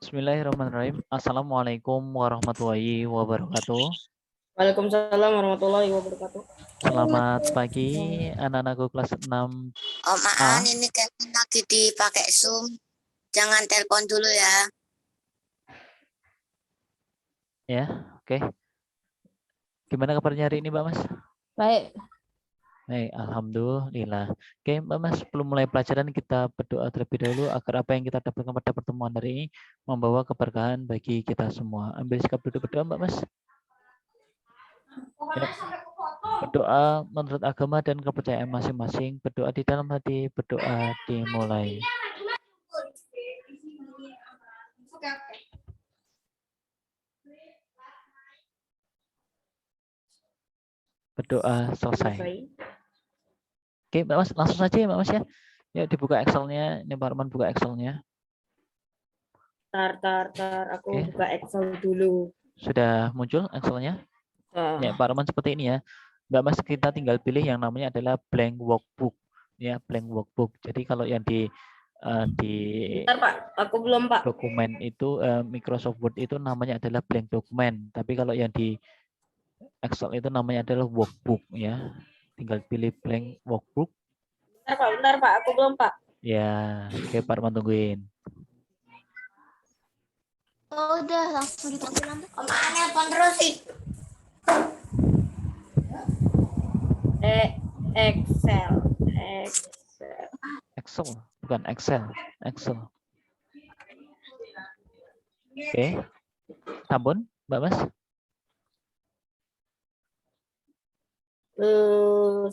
Bismillahirrahmanirrahim. Assalamualaikum warahmatullahi wabarakatuh. Waalaikumsalam warahmatullahi wabarakatuh. Selamat pagi anak-anakku kelas 6A. Oh Maan, ini Kevin lagi dipakai Zoom. Jangan telepon dulu ya. Ya, oke. Gimana kabarnya hari ini, Mbak Mas? Baik. Baik, alhamdulillah. Oke, Mbak Mas, sebelum mulai pelajaran kita berdoa terlebih dahulu agar apa yang kita dapatkan pada pertemuan hari ini membawa keberkahan bagi kita semua. Ambil sikap duduk berdoa, Mbak Mas. Ya. Berdoa menurut agama dan kepercayaan masing-masing. Berdoa di dalam hati, berdoa dimulai. Berdoa selesai. Oke, Mbak Mas, langsung saja ya, Mbak Mas ya. Ya, dibuka Excel-nya. Ini Pak Arman buka Excel-nya. Tar. Aku Oke. buka Excel dulu. Sudah muncul Excel-nya? Ya, Pak Arman seperti ini ya. Mbak Mas, kita tinggal pilih yang namanya adalah blank workbook. Ya, blank workbook. Jadi kalau yang di Bentar, Pak. Aku belum, Pak. dokumen itu Microsoft Word itu namanya adalah blank dokumen. Tapi kalau yang di Excel itu namanya adalah workbook ya. Tinggal pilih blank workbook. Bentar, Pak. Aku belum, Pak. Ya, oke Pak Arman tungguin. Oh, udah langsung dikasih nanti. Oh Maan, telepon terus sih. Excel, bukan Excel. Excel. Oke. Sampun, Mbak Mas?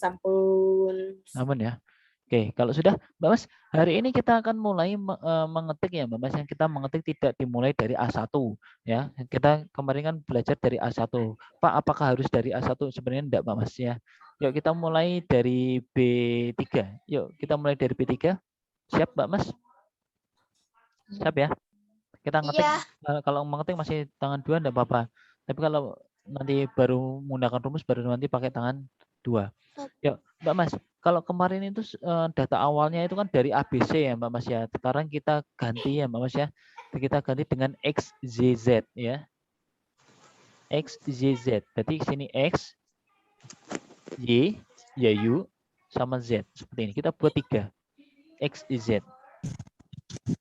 Sampun. Sampun ya. Oke, kalau sudah, Mbak Mas, hari ini kita akan mulai mengetik ya, Mbak Mas. Yang kita mengetik tidak dimulai dari A1 ya. Kita kemarin kan belajar dari A1. Pak, apakah harus dari A1? Sebenarnya enggak, Mbak Mas ya. Yuk kita mulai dari B3. Yuk, kita mulai dari B3. Siap, Mbak Mas? Siap ya? Kita ngetik. Iya. Kalau mengetik masih tangan 2 enggak apa-apa. Tapi kalau nanti baru menggunakan rumus baru nanti pakai tangan 2. Yuk, Mbak Mas, kalau kemarin itu data awalnya itu kan dari ABC ya Mbak Mas ya. Sekarang kita ganti ya Mbak Mas ya. Kita ganti dengan XYZ ya. XYZ. Berarti sini X, Y, Y, sama Z. Seperti ini. Kita buat 3. XYZ.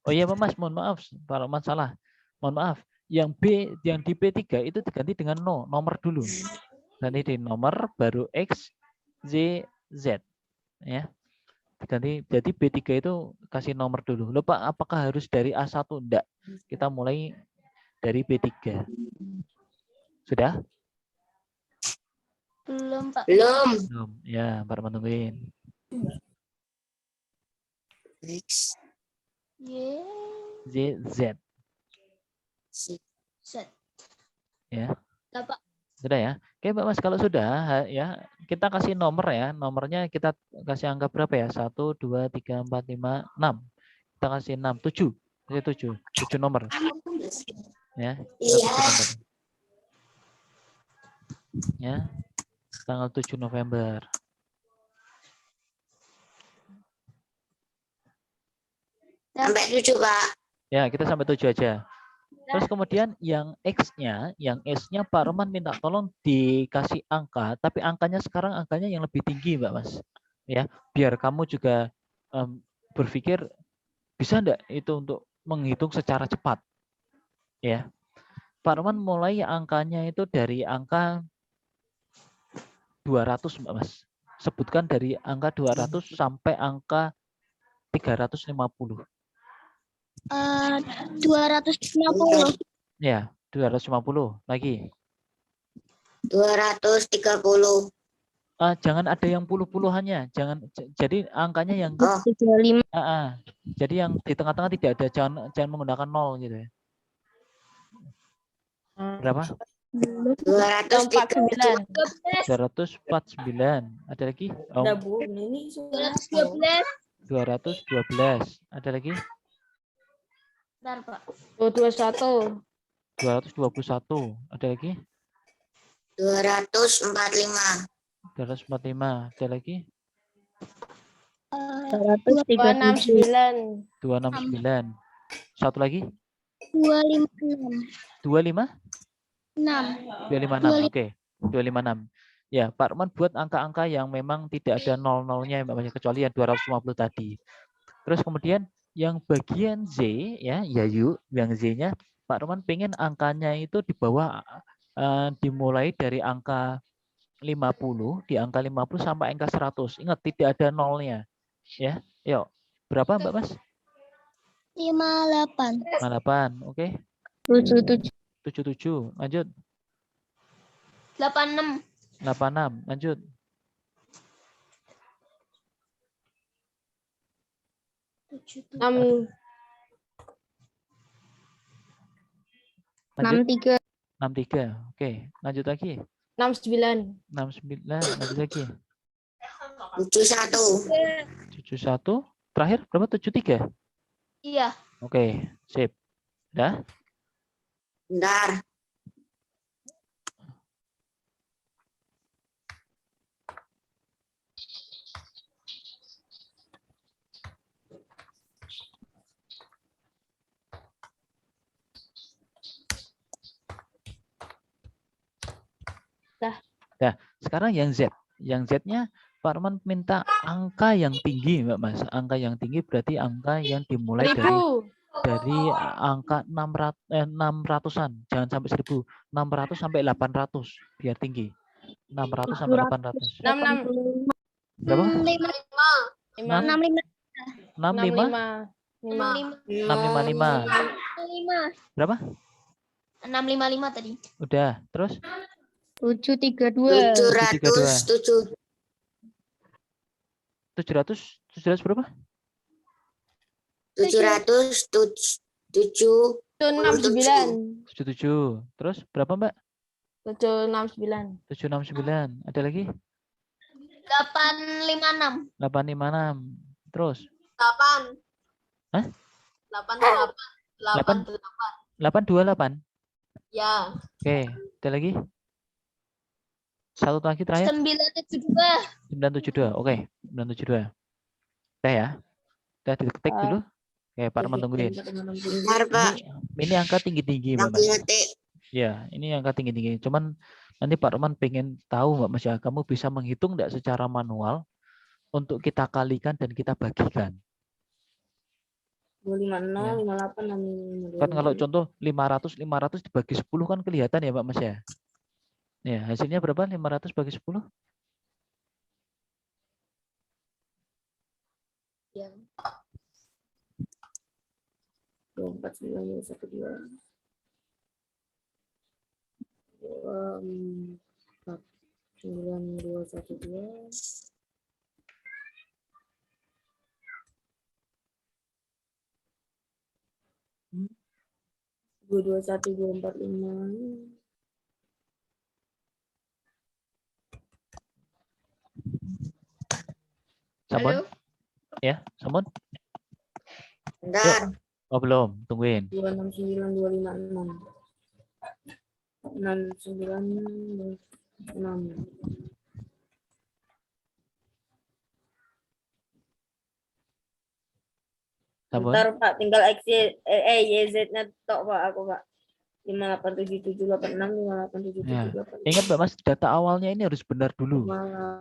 Oh iya Mbak Mas, mohon maaf. Kalau masalah. Mohon maaf. Yang B, yang di P3 itu diganti dengan nomor dulu. Ganti di nomor baru X, Y, Z. Ya. Ganti, jadi B3 itu kasih nomor dulu. Loh Pak, apakah harus dari A1? Enggak. Kita mulai dari B3. Sudah? Belum, Pak. Belum. Belum. Ya, Pak menungguin. X, Y, Z. Z. Ya. Pak. Sudah ya. Oke, Mbak Mas, kalau sudah ya, kita kasih nomor ya. Nomornya kita kasih angka berapa ya? 1 2 3 4 5 6. Kita kasih 6, 7. Kasih 7 nomor. Ya. Iya. Nomor. Ya. Tanggal 7 November. Sampai 7, Pak. Ya, kita sampai 7 aja. Terus kemudian yang X-nya Pak Roman minta tolong dikasih angka, tapi angkanya sekarang angkanya yang lebih tinggi, Mbak Mas. Ya, biar kamu juga berpikir bisa enggak itu untuk menghitung secara cepat. Ya. Pak Roman mulai angkanya itu dari angka 200, Mbak Mas. Sebutkan dari angka 200 sampai angka 350. 250. Ya, 250 lagi. 230. Jangan ada yang puluh-puluhannya, jangan. Jadi angkanya yang 35. Jadi yang di tengah-tengah tidak ada, jangan menggunakan 0 gitu ya. Berapa? 249. 249. Ada lagi? Oh, Ada Bu, ini 212. 212. Ada lagi? Bentar, Pak. 221. 221. Ada lagi? 245. 245. Ada lagi? 269. 269. Satu lagi? 256. 25? 6. 256. Oke. 256. Ya, Pak Arman buat angka-angka yang memang tidak ada nol-nolnya ya, Mbak Mas, kecuali yang 250 tadi. Terus kemudian yang bagian Z ya, Yayu, yang Z-nya Pak Arman pengen angkanya itu di bawah dimulai dari angka 50, di angka 50 sampai angka 100. Ingat tidak ada nolnya. Ya. Yuk. Berapa Mbak Mas? 58. 58. Oke. 77. 77. Lanjut. 86. 86. Lanjut. 6 Lanjut. 63. 63. Oke. Lanjut lagi. 69. 69. Lanjut lagi. 71. 71. Terakhir berapa? 73. Iya. Oke. Sip. Udah. Bentar. Nah, sekarang yang Z. Yang Z-nya Pak Arman minta angka yang tinggi, Mbak Mas. Angka yang tinggi berarti angka yang dimulai dari angka 600-an. Jangan sampai 1000. 600 sampai 800 biar tinggi. 600 sampai 800. 66. Berapa? 65. 65? 655. Berapa? 655 tadi. Udah. Terus 732. 707. 700 berapa? 707. 769. 77. Terus berapa, Mbak? 769. 769. Ada lagi? 856. 856. Terus 8. Hah? 88. 828. Ya. Oke, ada lagi? Satu lagi terakhir. 972. 972. Oke, 972. Udah ya. Udah diketik dulu. Oke, Pak Arman tungguin. Bentar, Pak. Ini angka tinggi-tinggi, Mbak Mas. Lagi ngetik. Ya, ini angka tinggi-tinggi. Cuman nanti Pak Arman pengen tahu, Mbak Mas ya, kamu bisa menghitung enggak secara manual untuk kita kalikan dan kita bagikan. 250, 58, 65. Kan kalau contoh 500 dibagi 10 kan kelihatan ya, Mbak Mas ya. Ya, hasilnya berapa? 500 bagi 10? Ya. 24, 9, 1, 2. 4, 9, 2, 1, 2. 221, 245. Samun? Halo? Ya, Samun? Bentar. Oh, belum. Tungguin. 269, 256. 69, 6. Samun? Bentar Pak, tinggal X, YZ-nya tok Pak, aku Pak. 587786, 587788. Ingat Mbak Mas, data awalnya ini harus benar dulu.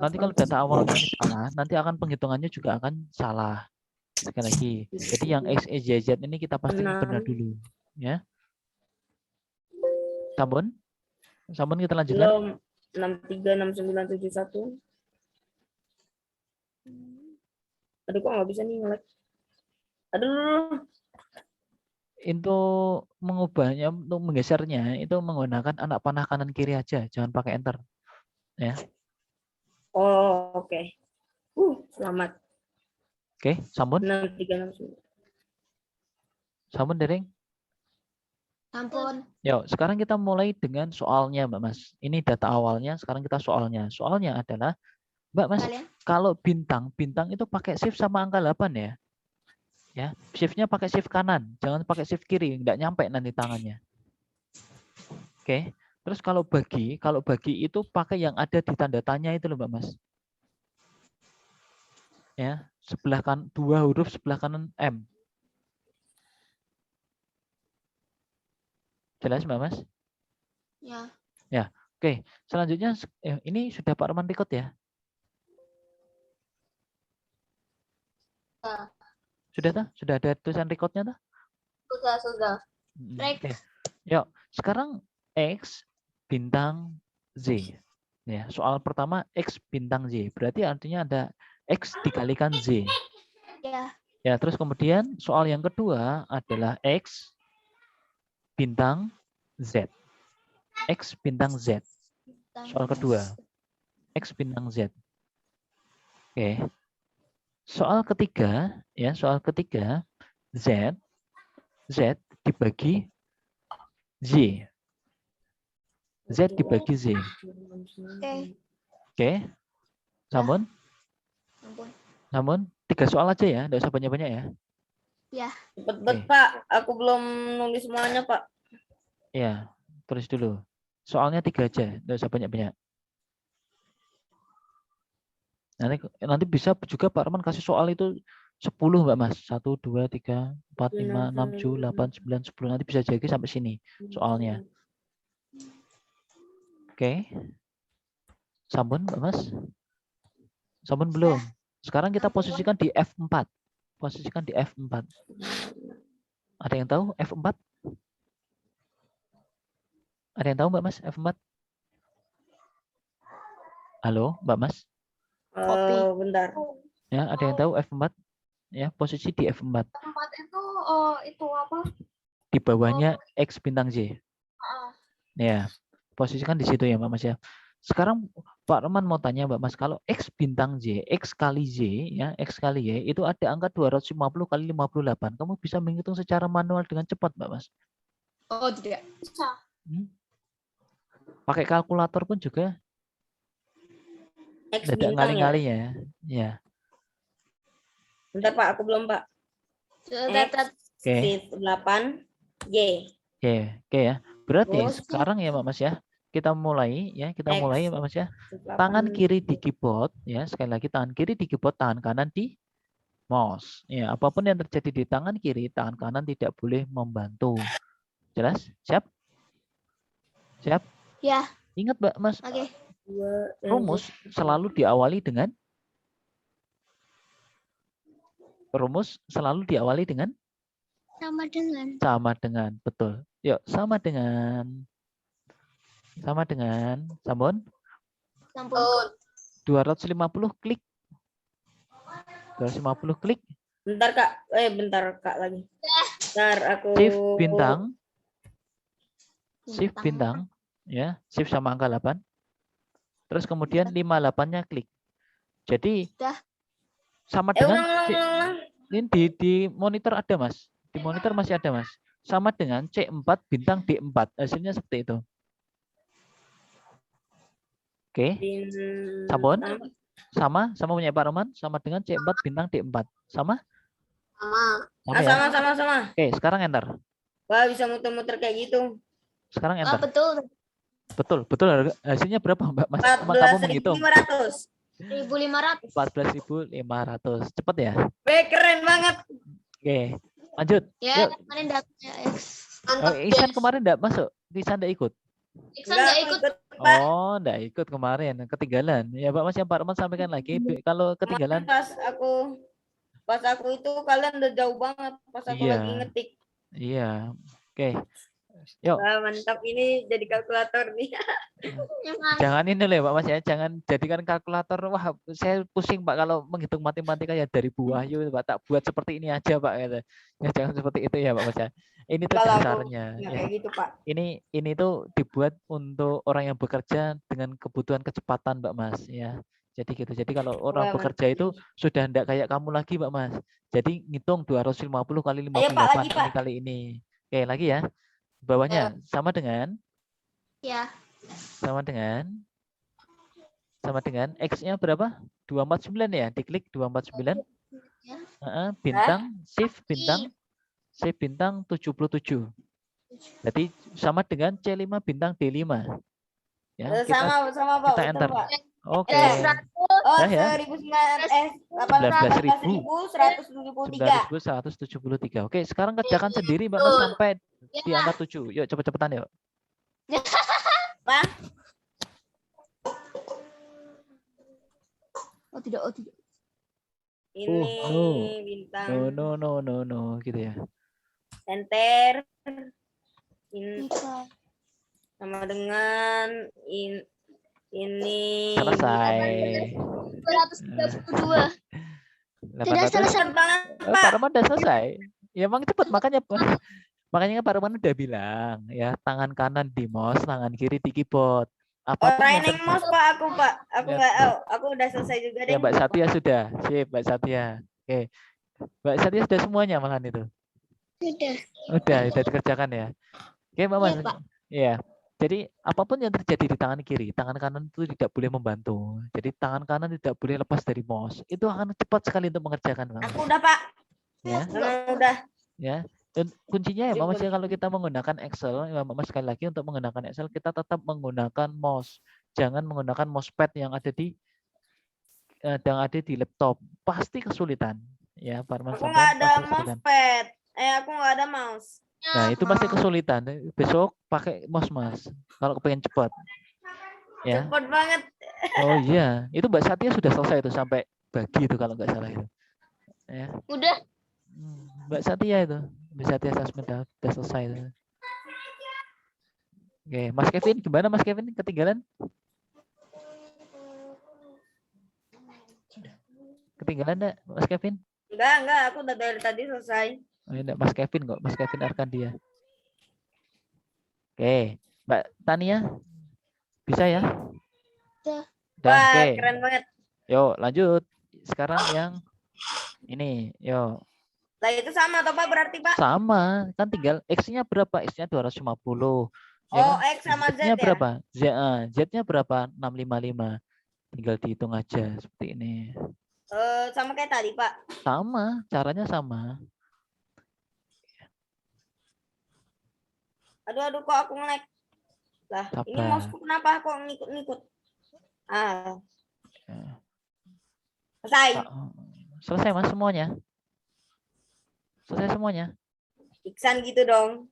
Nanti kalau data awalnya ini salah, nanti akan penghitungannya juga akan salah. Sekali lagi. Jadi yang X, Y, Z ini kita pastikan benar dulu. Ya. Samun? Samun kita lanjutkan. Belum. 636971. Aduh kok nggak bisa nih nge-lag. Aduh. Untuk mengubahnya, untuk menggesernya, itu menggunakan anak panah kanan kiri aja. Jangan pakai enter. Ya. Oh, oke. Selamat. Oke, Samun? 6369. Samun, Dering? Ampun. Yuk, sekarang kita mulai dengan soalnya, Mbak Mas. Ini data awalnya, sekarang kita soalnya. Soalnya adalah, Mbak Mas, Kalian? kalau bintang itu pakai shift sama angka 8 ya. Ya, shift-nya pakai shift kanan, jangan pakai shift kiri, enggak nyampe nanti tangannya. Oke. Terus kalau bagi itu pakai yang ada di tanda tanya itu loh, Mbak Mas. Ya, sebelah kan 2 huruf sebelah kanan M. Jelas Mbak Mas? Ya. Oke, selanjutnya ini sudah Pak Arman record ya? Ya. Sudah tak? Sudah ada tulisan recordnya tak? Sudah. Oke. Yuk, sekarang X bintang Z. Ya, soal pertama X bintang Z. Berarti artinya ada X dikalikan Z. Ya. Ya, terus kemudian soal yang kedua adalah X bintang Z. X bintang Z. Soal kedua. X bintang Z. Oke. Soal ketiga, ya, soal ketiga Z dibagi Z. Z dibagi Z. Oke. Oke. Sampun? Ampun. Namun 3 soal aja ya, enggak usah banyak-banyak ya. Cepet, Oke. Pak. Aku belum nulis semuanya, Pak. Ya, tulis dulu. Soalnya 3 aja, enggak usah banyak-banyak. Nanti bisa juga Pak Arman kasih soal itu 10 Mbak Mas. 1, 2, 3, 4, 5, 6, 7, 8, 9, 10. Nanti bisa jadi sampai sini soalnya. Oke. Sampun Mbak Mas? Sampun belum? Sekarang kita posisikan di F4. Posisikan di F4. Ada yang tahu F4? Ada yang tahu Mbak Mas F4? Halo Mbak Mas? Bentar. Ya, ada yang tahu F4? Ya, posisi di F4. Tempat itu apa? Di bawahnya X bintang Z. Ya, posisikan di situ ya Mbak Mas ya. Sekarang Pak Roman mau tanya Mbak Mas, kalau X bintang Z, X kali Z, ya, X kali Y, itu ada angka 250 kali 58. Kamu bisa menghitung secara manual dengan cepat Mbak Mas. Oh, tidak. Bisa. Pakai kalkulator pun juga X tidak bintang ya. ngali-ngalinya. Ya. Bentar, Pak. Aku belum, Pak. Sudah. Oke. Shift 8 Y. Oke ya. Berarti Terus? sekarang ya Mbak Mas ya, kita mulai ya, X. Mbak Mas ya. Shift 8. Tangan kiri di keyboard ya, sekali lagi tangan kiri di keyboard, tangan kanan di mouse. Ya, apapun yang terjadi di tangan kiri, tangan kanan tidak boleh membantu. Jelas? Siap? Siap? Ya. Ingat Mbak Mas, Oke. rumus selalu diawali dengan sama dengan, betul. Yuk, sama dengan, sampun. Ampun. 250 klik. 250 klik. Bentar, Kak. Bentar, Kak lagi. Bentar, aku Shift bintang, ya, shift sama angka 8. Terus kemudian 58-nya klik. Jadi sama dengan ini di monitor ada Mas. Di monitor masih ada Mas. Sama dengan C4 bintang D4. Hasilnya seperti itu. Oke. Sampun? Sama punya Pak Roman, sama dengan C4 bintang D4. Sama? Sama. Sama. Oke, sekarang enter. Wah, bisa muter-muter kayak gitu. Sekarang enter. Betul. Betul. Hasilnya berapa Mbak Mas? Kamu menghitung. 14.500. 14.500. Cepat ya? Keren banget. Oke, lanjut. Ya, Yuk. kemarin datanya X. Ihsan kemarin enggak masuk. Ihsan enggak ikut. Iksan nggak ikut. Pak. Oh, enggak ikut kemarin. Ketinggalan. Ya Pak Mas, yang Pak Roman sampaikan lagi. Kalau ketinggalan. Pas aku itu kalian udah jauh banget. Pas aku Iya. lagi ngetik. Iya. Oke. Yuk. Wah, mantap, ini jadi kalkulator nih. Jangan ini loh ya Pak Mas ya. Jangan jadikan kalkulator. Wah, saya pusing Pak kalau menghitung matematika ya dari Bu Wahyu Pak. Tak buat seperti ini aja Pak. Gitu. Ya jangan seperti itu ya Pak Mas ya. Ini tuh Kalau aku dasarnya. nggak Ya. kayak gitu, Pak. Ini tuh dibuat untuk orang yang bekerja dengan kebutuhan kecepatan Mbak Mas ya. Jadi gitu. Jadi kalau orang Wah, bekerja mantap. itu sudah enggak kayak kamu lagi Mbak Mas. Jadi ngitung 250 kali 58 Ayo, Pak, lagi, Pak. kali ini. Oke, lagi ya. Bawahnya sama dengan Ya. sama dengan X-nya berapa? 249 ya. Diklik 249. Ya. Bintang shift bintang 77. Jadi sama dengan C5 bintang D5. Ya, Sama, Pak. kita Betul, enter. Pak. Oke. Oh, Dah ya. 18.173. 19.173. Oke, sekarang kerjakan sendiri Mbak Mas sampai di angka 7. Yuk cepet-cepetan yuk. Pak. Oh tidak, oh tidak. Ini bintang. No gitu ya. Enter. Ini Tiga. sama dengan ini. Selesai. 232. Tidak 800. selesai. Cepet banget, Pak Pak. Roman udah selesai. Ya emang cepet makanya Pak Roman udah bilang ya, tangan kanan di mouse, tangan kiri di keyboard. Apapun Orang yang yang mouse, Pak. Aku Ya. nggak tahu. Aku udah selesai juga deh. Ya Mbak Satya sudah. Sip Mbak Satya. Oke. Mbak Satya sudah semuanya malahan itu. Sudah. Udah dikerjakan ya. Oke, Mbak Mas. Iya, Pak. Iya. Jadi apapun yang terjadi di tangan kiri, tangan kanan itu tidak boleh membantu. Jadi tangan kanan tidak boleh lepas dari mouse. Itu akan cepat sekali untuk mengerjakan, Mbak Mas. Aku udah, Pak. Ya. Memang udah. Ya. Dan kuncinya ya Mbak Mas ya, kalau kita menggunakan Excel, ya Mbak Mas, sekali lagi untuk menggunakan Excel kita tetap menggunakan mouse. Jangan menggunakan mousepad yang ada di laptop. Pasti kesulitan. Ya, Pak Arman Aku sampean nggak ada pasti kesulitan. mousepad. Aku nggak ada mouse. Nah, itu pasti kesulitan. Besok pakai mouse, Mas. Kalau kepengen cepat. Ya. Cepet banget. Oh iya, itu Mbak Satya sudah selesai itu sampai bagi itu kalau nggak salah itu. Ya. Udah. Mbak Satya itu. Mbak Satya Sasmita sudah selesai itu. Oke, Mas Kevin gimana Mas Kevin? Ketinggalan? Ketinggalan enggak Mas Kevin? Enggak. Aku udah dari tadi selesai. Oh, enggak, Mas Kevin kok. Mas Kevin Arkandia. Oke, Mbak Tania bisa ya? Udah. Wah, Oke. keren banget. Yuk, lanjut. Sekarang yang ini, yuk. Lah itu sama atau Pak berarti, Pak? Sama, kan tinggal X-nya berapa? X-nya 250. Ya Oh, kan? X sama Z Z-nya ya? berapa? Z-nya berapa? 655. Tinggal dihitung aja seperti ini. Sama kayak tadi, Pak. Sama, caranya sama. Aduh, kok aku nge-lag. Lah, ini Sabar. mouseku kenapa kok ngikut-ngikut? Ah, Ya. selesai. Selesai Mas semuanya? Selesai semuanya? Iksan gitu dong.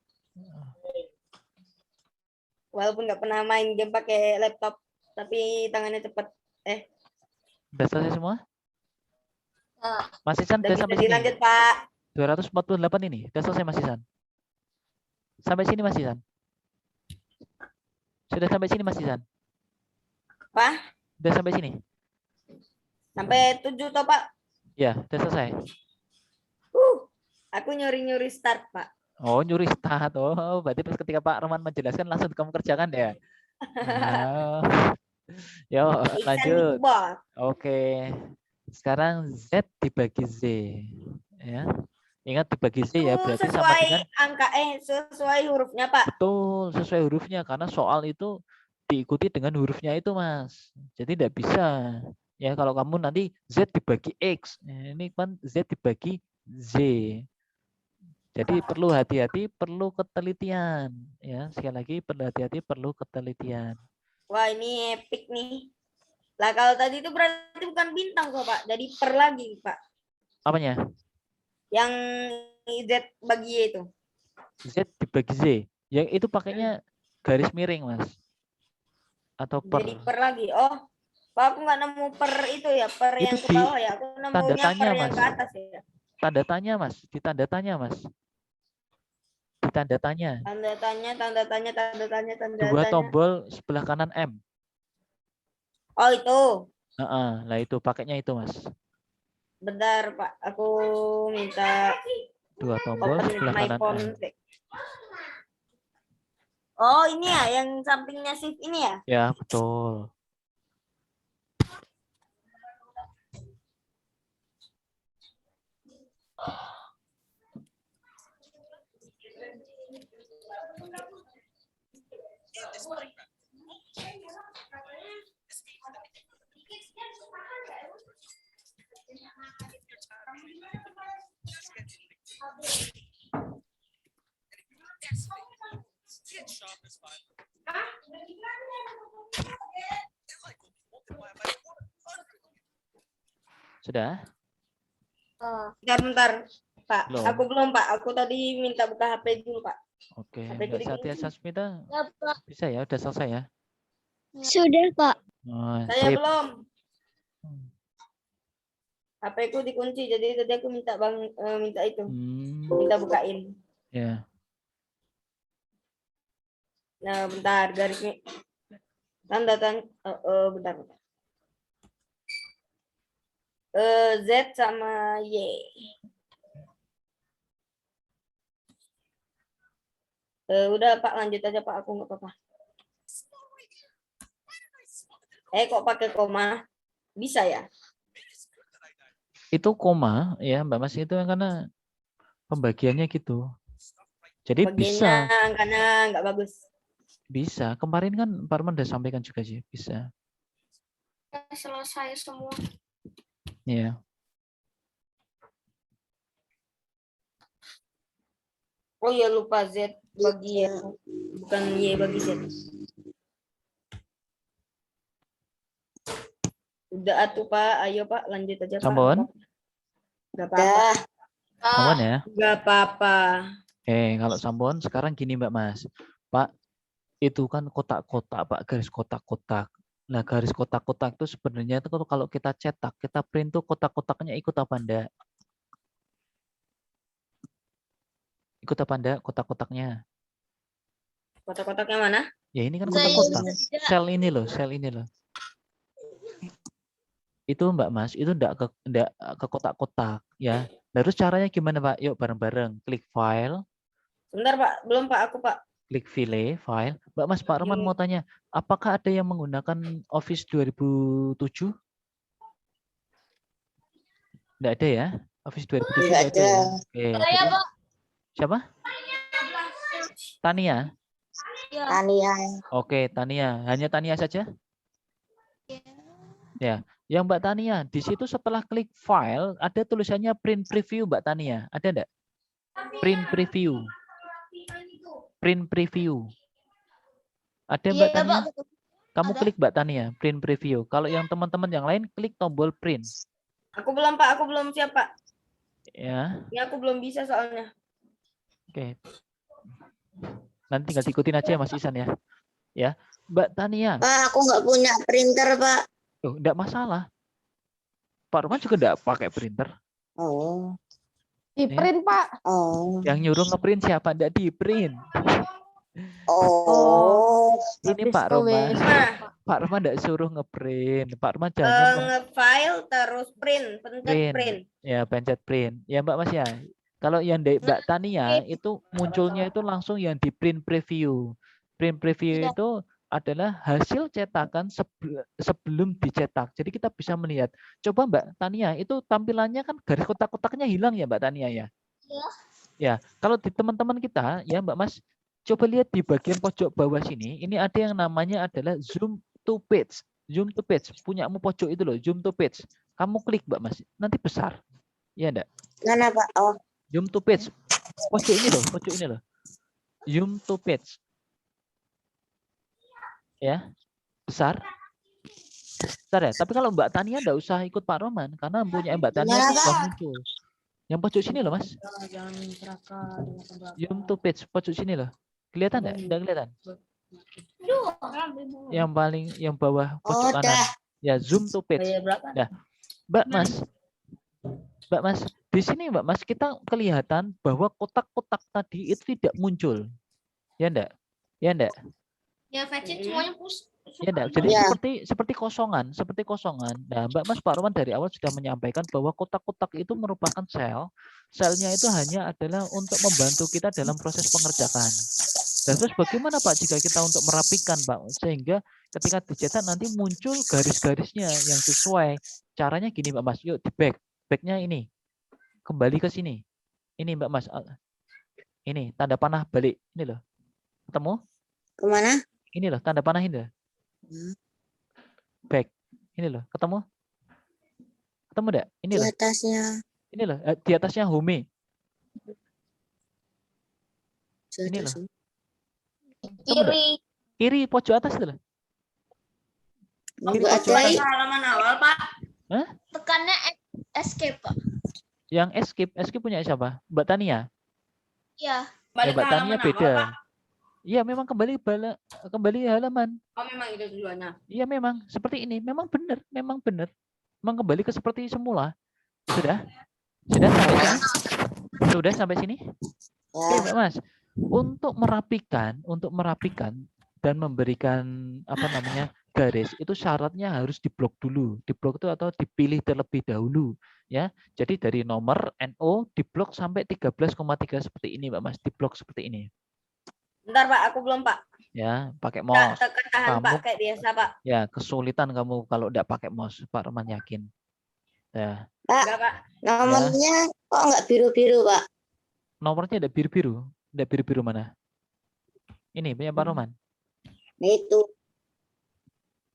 Walaupun nggak pernah main game pakai laptop, tapi tangannya cepet. Udah selesai semua? Ah. Mas Isan Udah udah bisa sampai sini? dilanjut, Pak. 248 ini. Udah selesai Mas Isan? Sampai sini Mas Isan? Sudah sampai sini Mas Isan? Pak, Udah sampai sini? sampai 7 toh, Pak. Ya, udah selesai. Aku nyuri-nyuri start, Pak. Oh, nyuri start. Oh, berarti pas ketika Pak Roman menjelaskan langsung kamu kerjakan ya? Nah. Yuk, Iksan lanjut. keyboard. Oke. Sekarang Z dibagi Z. Ya. Ingat dibagi Z ya, Itu berarti sama sesuai dengan angka sesuai hurufnya, Pak. betul, sesuai hurufnya karena soal itu diikuti dengan hurufnya itu, Mas. Jadi tidak bisa. Ya, kalau kamu nanti Z dibagi X, ini kan Z dibagi Z. Jadi perlu hati-hati, perlu ketelitian. Ya, sekali lagi perlu hati-hati, perlu ketelitian. Wah, ini epic nih. Lah kalau tadi itu berarti bukan bintang kok, Pak. Jadi per lagi, Pak. Apanya? Yang Z bagi Y itu. Z dibagi Z. Yang itu pakainya garis miring, Mas. Atau per. Jadi per lagi. Oh, Pak, aku nggak nemu per itu ya, per Itu yang ke bawah ya. Aku tanda nemunya tanya, per yang Mas. ke atas ya. Tanda tanya, Mas. Di tanda tanya, Mas. Di tanda tanya. Tanda tanya, tanda tanya, tanda tanya, tanda Dua tanya. tombol sebelah kanan M. Oh, itu. Lah itu pakainya itu, Mas. Bentar, Pak. Aku minta Dua tombol open sebelah my kanan phone. M. Oh, ini ya, yang sampingnya shift ini ya? Ya, betul. Sudah? Bentar. Pak, Belum. aku belum Pak. Aku tadi minta buka HP dulu Pak. Oke, Sampai Mbak kuning Satya ini. Sasmita Ya, Pak. bisa ya, udah selesai ya. Sudah, Pak. Oh, Saya sip. belum. HP ku dikunci, jadi tadi aku minta minta itu, minta bukain. Ya. Nah, bentar garisnya. Bentar. Z sama Y. Udah Pak, lanjut aja Pak, aku nggak apa-apa. Kok pakai koma? Bisa ya? Itu koma ya Mbak Mas, itu yang karena pembagiannya gitu. Jadi Bagiannya bisa. angkanya nggak bagus. Bisa. Kemarin kan Pak Arman udah sampaikan juga sih, bisa. Selesai semua. Ya. Oh ya, lupa Z bagi Y, bukan Y bagi Z. Udah atuh Pak, ayo Pak, lanjut aja Pak. Sambon? Nggak apa-apa. Sambon ya. Nggak apa-apa. Kalau Sambon sekarang gini Mbak Mas. Pak, itu kan kotak-kotak Pak, garis kotak-kotak. Nah, garis kotak-kotak itu sebenarnya itu kalau kita cetak, kita print tuh kotak-kotaknya ikut apa enggak? Ikut apa enggak kotak-kotaknya? Kotak-kotaknya mana? Ya ini kan Saya kotak-kotak. tidak. Sel ini loh. Itu Mbak Mas, itu enggak ke kotak-kotak ya. Terus caranya gimana Pak? Yuk bareng-bareng. Klik file, Sebentar Pak, belum Pak, aku Pak. klik file. Mbak Mas, Pak Roman mau tanya, apakah ada yang menggunakan Office 2007? Enggak ada ya? Office 2007 Nggak enggak ada ya? ada. Oke. Saya, Pak. Siapa? Tania. Ya. Tania. Oke, Tania. Hanya Tania saja? Ya. Yang Mbak Tania, di situ setelah klik file, ada tulisannya print preview Mbak Tania. Ada enggak? Print preview. Print preview. Ada Mbak Iya, Tania? Pak. Kamu Ada. klik Mbak Tania, print preview. Kalau yang teman-teman yang lain, klik tombol print. Aku belum Pak, aku belum siap Pak. Ya, Ini aku belum bisa soalnya. oke. Nanti tinggal diikutin aja ya Mas Isan ya. Ya, Mbak Tania. Pak, aku nggak punya printer, Pak. Oh, enggak masalah. Pak Roman juga enggak pakai printer. Oh. Di print, Pak. Oh. Yang nyuruh ngeprint siapa? Enggak di print. Oh. Ini Habis Pak tuh, Roman. wes. Nah, Pak Roman enggak suruh ngeprint. Pak Roman jangan nge-file terus print, pencet print. Ya, pencet print. Ya Mbak Mas ya. Kalau yang dari Mbak Tania itu munculnya itu langsung yang di print preview. Print preview Iya. itu adalah hasil cetakan sebelum dicetak. Jadi kita bisa melihat. Coba Mbak Tania, itu tampilannya kan garis kotak-kotaknya hilang ya Mbak Tania ya? Iya. Ya, kalau di teman-teman kita ya Mbak Mas, coba lihat di bagian pojok bawah sini, ini ada yang namanya adalah zoom to page. Zoom to page, punyamu pojok itu loh, zoom to page. Kamu klik Mbak Mas, nanti besar. Iya enggak? Mana, Pak? Oh. Zoom to page. Pojok ini loh. Zoom to page. Ya, besar. Besar ya. Tapi kalau Mbak Tania enggak usah ikut Pak Roman karena punya Mbak Tania itu sudah muncul. Yang pojok sini loh, Mas. Zoom to page, pojok sini loh. Kelihatan enggak? Enggak kelihatan. Yang bawah pojok kanan. Udah. Ya, zoom to page. Bayar berapa? Nah, Mbak Mas, di sini Mbak Mas kita kelihatan bahwa kotak-kotak tadi itu tidak muncul. Ya enggak? Ya enggak? Ya, Vecin semuanya Ya enggak? Jadi Ya. seperti kosongan. Nah, Mbak Mas Pak Roman dari awal sudah menyampaikan bahwa kotak-kotak itu merupakan sel. Selnya itu hanya adalah untuk membantu kita dalam proses pengerjaan. Dan terus bagaimana Pak jika kita untuk merapikan Pak sehingga ketika dicetak nanti muncul garis-garisnya yang sesuai. Caranya gini Mbak Mas, yuk di backnya ini. Kembali ke sini. Ini Mbak Mas. Ini tanda panah balik. Ini loh. Ketemu? Kemana? Ini loh tanda panah ini loh. Back. Ini loh. Ketemu? Ketemu enggak? Ini Di loh. atasnya. Ini loh. Di atasnya home. Di Ini atas. loh. Kiri pojok atas itu loh. Kiri Nggak pojok ada. atas. Halaman awal Pak. Tekannya escape, Pak. Yang escape punya siapa? Mbak Tania. Iya. Balik ke Mbak Tania halaman awal, beda. Pak. Iya, memang kembali halaman. Oh, memang itu tujuannya. Iya, memang seperti ini. Memang benar. Memang kembali ke seperti semula. Sudah? Sudah sampai sini? Sudah sampai sini? Oke, Ya. Mbak Mas. Untuk merapikan dan memberikan garis, itu syaratnya harus diblok dulu. Diblok itu atau dipilih terlebih dahulu, ya. Jadi dari nomor NO diblok sampai 13,3 seperti ini, Mbak Mas. Diblok seperti ini. Bentar, Pak, aku belum, Pak. Ya, pakai Nggak mouse. tekan tahan, Kamu Pak, kayak biasa, Pak. ya kesulitan kamu kalau enggak pakai mouse, Pak Roman yakin. Ya. Pak, Enggak, Pak. nomornya kok nggak biru-biru, Pak? Nomornya ada biru-biru. Ada biru-biru mana? Ini punya Pak Roman. Nah, itu.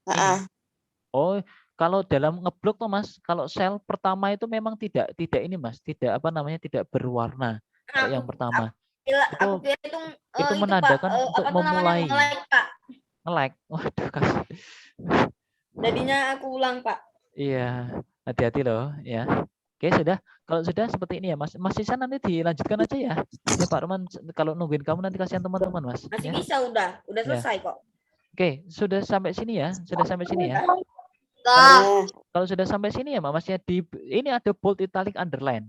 Ah, Oh, kalau dalam ngeblok tuh Mas, kalau sel pertama itu memang tidak ini Mas, tidak tidak berwarna kayak yang pertama. Aku kira itu menandakan Pak, untuk apa tuh namanya, memulai. nge-like, Pak. Nge-like. Waduh, kasih. Jadinya aku ulang, Pak. Iya, hati-hati loh ya. Oke, sudah. Kalau sudah seperti ini ya Mas. Mas Sisan nanti dilanjutkan aja ya. Ya Pak Roman, kalau nungguin kamu nanti kasihan teman-teman Mas. Masih Ya. bisa, udah Ya. selesai kok. Oke, sudah sampai sini ya. Sudah sampai sini ya. ah. Kalau sudah sampai sini ya Masnya ini ada bold italic underline.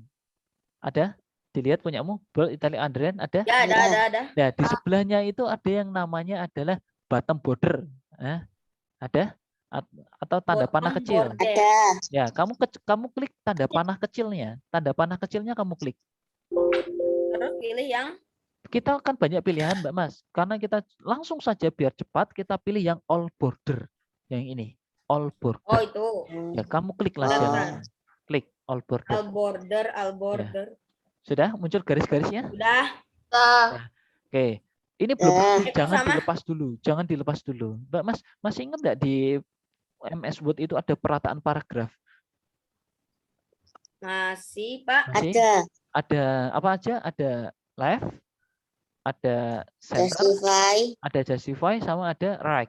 Ada? Dilihat punyamu bold italic underline ada? Ya, ada. Nah, di sebelahnya itu ada yang namanya adalah bottom border. Ada? Atau tanda panah Bottom kecil. border. Ada. Ya, kamu klik tanda panah kecilnya. Tanda panah kecilnya kamu klik. Terus pilih yang Kita kan banyak pilihan, Mbak Mas. Karena kita langsung saja biar cepat kita pilih yang all border. Yang ini, all border. oh itu. Ya, kamu klik lah Oh. jalan. Klik all border. All border. Sudah muncul garis-garisnya? Udah. Oke. Ini belum pasti, Itu jangan sama. dilepas dulu. Jangan dilepas dulu. Mbak Mas, masih ingat nggak di MS Word itu ada perataan paragraf? Masih, Pak. Masih? Ada. Ada apa aja? Ada left, ada center, Justify. ada justify, sama ada right.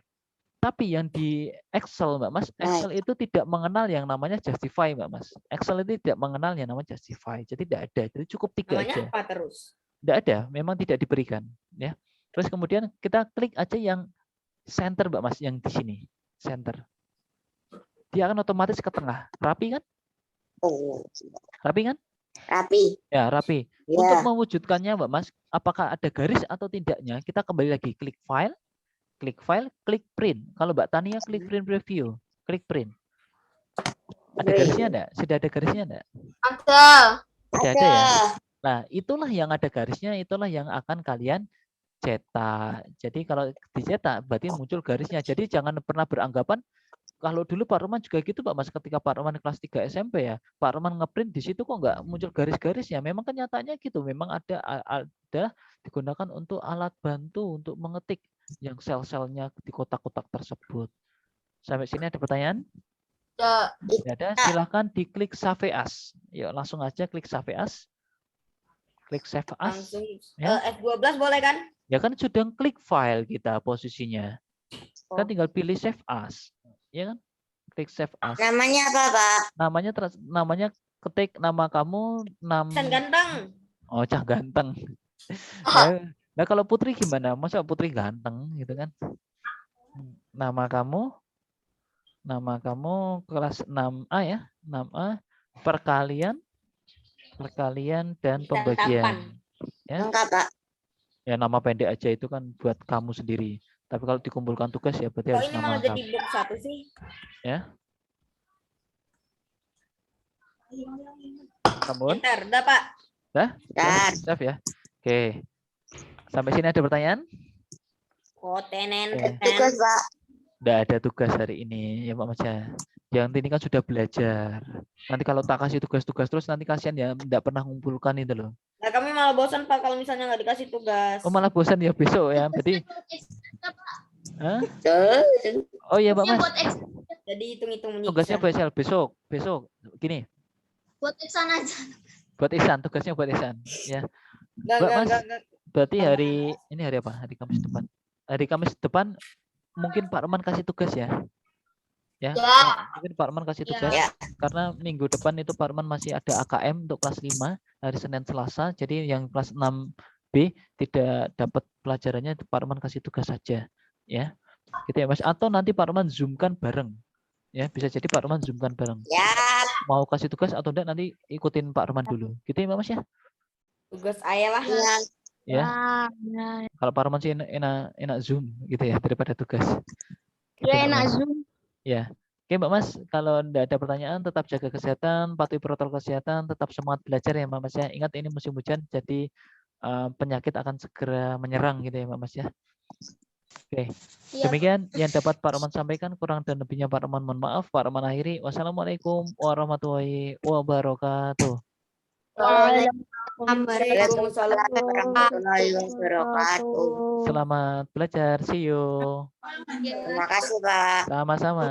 Tapi yang di Excel, Mbak Mas, Excel itu tidak mengenal yang namanya justify, Mbak Mas. Excel itu tidak mengenal yang namanya justify. Jadi tidak ada. Jadi cukup 3 Namanya aja. apa terus? Tidak ada, memang tidak diberikan. Ya. Terus kemudian kita klik aja yang center, Mbak Mas, yang di sini. Center. Dia akan otomatis ke tengah. Rapi kan? Oh, Rapi kan? rapi. Ya, rapi. Ya. Untuk mewujudkannya, Mbak Mas, apakah ada garis atau tidaknya, kita kembali lagi klik file, klik print. Kalau Mbak Tania klik print preview, klik print. Ada garisnya enggak? Sudah ada garisnya enggak? Ada. Sudah ada ya? Nah, itulah yang ada garisnya, itulah yang akan kalian cetak. Jadi kalau dicetak berarti muncul garisnya. Jadi jangan pernah beranggapan kalau dulu Pak Roman juga gitu Pak Mas, ketika Pak Roman kelas 3 SMP ya, Pak Roman ngeprint di situ kok nggak muncul garis-garisnya. Memang kenyataannya gitu, memang ada digunakan untuk alat bantu untuk mengetik yang sel-selnya di kotak-kotak tersebut. Sampai sini ada pertanyaan? Tidak ada, silahkan diklik Save As. Yuk langsung aja klik Save As. Klik Save As. Langsung Ya. F12 boleh kan? Ya kan sudah klik file kita posisinya. Kan Oh. tinggal pilih Save As. Ya kan? Klik Save As. Namanya apa, Pak? Namanya ketik nama kamu, San ganteng. Oh, cah ganteng. Ya. Nah, kalau Putri gimana? Masa Putri ganteng gitu kan? Nama kamu kelas 6A ya? 6A, perkalian dan pembagian. Ya. Lengkap, Pak. Ya, nama pendek aja itu kan buat kamu sendiri. Tapi kalau dikumpulkan tugas ya berarti Kok harus ini nama malah lengkap. jadi box 1 sih? Ya. Namun, Enter, udah Pak. dah? Dan Siap ya? Oke. Sampai sini ada pertanyaan? Oh, tenen. tugas, Pak. Nggak ada tugas hari ini ya Pak Mas ya. Yang ini kan sudah belajar. Nanti kalau tak kasih tugas-tugas terus nanti kasihan ya nggak pernah ngumpulkan itu loh. Nah, kami malah bosan Pak kalau misalnya nggak dikasih tugas. Oh malah bosan ya besok ya. Berarti Hah? Tuh. Oh iya Pak Mas. Buat X, Jadi hitung-hitung menyiksa. Tugasnya besok gini. buat Xan aja. Buat Ihsan, tugasnya buat Ihsan ya. Nggak, Mbak, nggak, Mas. nggak. Berarti ini hari apa? Hari Kamis depan. Hari Kamis depan mungkin Pak Roman kasih tugas ya. Ya, Ya. mungkin Pak Arman kasih tugas Ya. karena minggu depan itu Pak Arman masih ada AKM untuk kelas 5 hari Senin Selasa. Jadi yang kelas 6B tidak dapat pelajarannya, Pak Arman kasih tugas saja, ya. Gitu ya Mas. Atau nanti Pak Arman zoom-kan bareng. Ya, bisa jadi Pak Arman zoom-kan bareng. Ya. Mau kasih tugas atau enggak nanti ikutin Pak Arman dulu. Gitu ya Mas ya. Tugas ayah lah. Ya. Ya. Kalau Pak Arman sih enak zoom gitu ya daripada tugas. Gitu, Ya Mbak enak Mas. Zoom. Ya. Oke Mbak Mas, kalau tidak ada pertanyaan tetap jaga kesehatan, patuhi protokol kesehatan, tetap semangat belajar ya Mbak Mas ya. Ingat ini musim hujan jadi penyakit akan segera menyerang gitu ya Mbak Mas ya. Oke. Iya. Demikian yang dapat Pak Roman sampaikan, kurang dan lebihnya Pak Roman mohon maaf. Pak Roman akhiri. Wassalamualaikum warahmatullahi wabarakatuh. Waalaikumsalam. Warahmatullahi wabarakatuh. Selamat belajar. See you. Terima kasih, Pak. Sama-sama.